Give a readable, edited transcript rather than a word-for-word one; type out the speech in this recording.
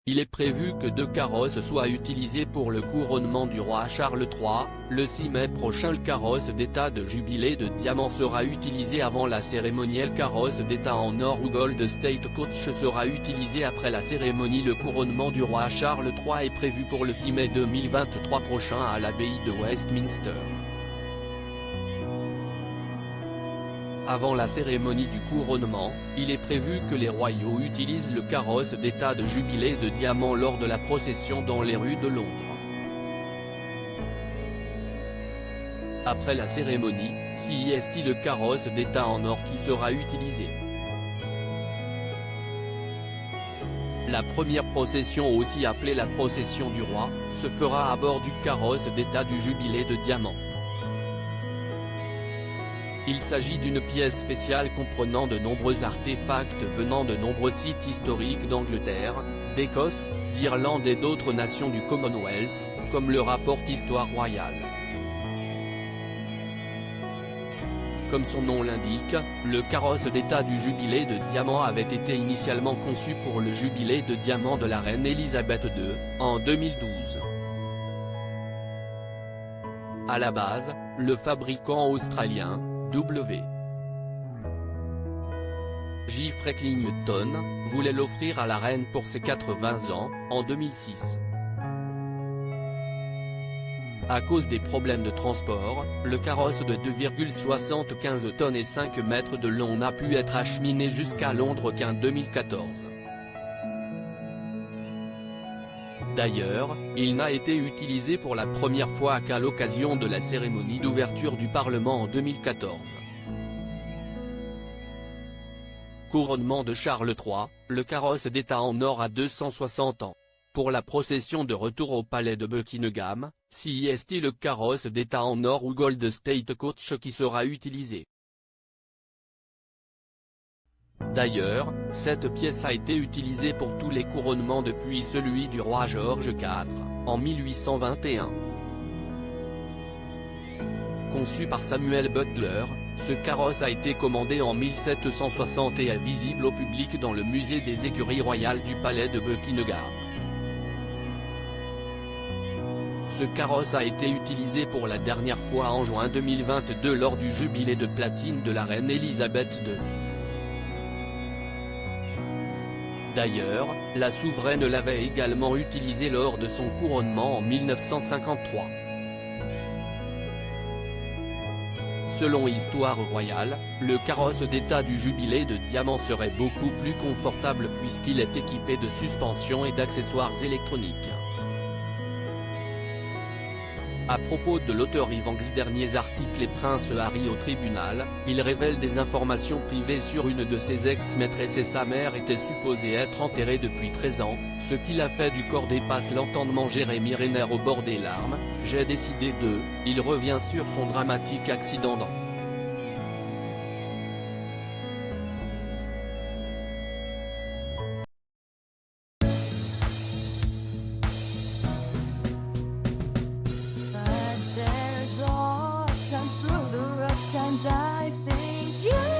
il est prévu que 2 carrosses soient utilisés pour le couronnement du roi Charles III. Le 6 mai prochain, le carrosse d'état de jubilé de diamant sera utilisé avant la cérémonie. Le carrosse d'état en or ou Gold State Coach sera utilisé après la cérémonie. Le couronnement du roi Charles III est prévu pour le 6 mai 2023 prochain à l'abbaye de Westminster. Avant la cérémonie du couronnement, il est prévu que les royaux utilisent le carrosse d'état de jubilé de diamant lors de la procession dans les rues de Londres. Après la cérémonie, c'est le carrosse d'état en or qui sera utilisé. La première procession, aussi appelée la procession du roi, se fera à bord du carrosse d'état du jubilé de diamant. Il s'agit d'une pièce spéciale comprenant de nombreux artefacts venant de nombreux sites historiques d'Angleterre, d'Écosse, d'Irlande et d'autres nations du Commonwealth, comme le rapporte Histoire royale. Comme son nom l'indique, le carrosse d'état du jubilé de diamant avait été initialement conçu pour le jubilé de diamant de la reine Elisabeth II, en 2012. À la base, le fabricant australien, J. Frecklington, voulait l'offrir à la reine pour ses 80 ans, en 2006. À cause des problèmes de transport, le carrosse de 2,75 tonnes et 5 mètres de long n'a pu être acheminé jusqu'à Londres qu'en 2014. D'ailleurs, il n'a été utilisé pour la première fois qu'à l'occasion de la cérémonie d'ouverture du Parlement en 2014. Couronnement de Charles III, le carrosse d'état en or à 260 ans. Pour la procession de retour au palais de Buckingham, c'est le carrosse d'état en or ou Gold State Coach qui sera utilisé. D'ailleurs, cette pièce a été utilisée pour tous les couronnements depuis celui du roi George IV, en 1821. Conçu par Samuel Butler, ce carrosse a été commandé en 1760 et est visible au public dans le musée des écuries royales du palais de Buckingham. Ce carrosse a été utilisé pour la dernière fois en juin 2022 lors du jubilé de platine de la reine Elisabeth II. D'ailleurs, la souveraine l'avait également utilisé lors de son couronnement en 1953. Selon Histoire royale, le carrosse d'état du jubilé de diamant serait beaucoup plus confortable puisqu'il est équipé de suspensions et d'accessoires électroniques. À propos de l'auteur Evans, derniers articles et Prince Harry au tribunal, il révèle des informations privées sur une de ses ex-maîtresses et sa mère était supposée être enterrée depuis 13 ans, ce qui l'a fait du corps dépasse l'entendement. Jérémy Renner au bord des larmes, j'ai décidé de, il revient sur son dramatique accident dans Times through the rough times, I think you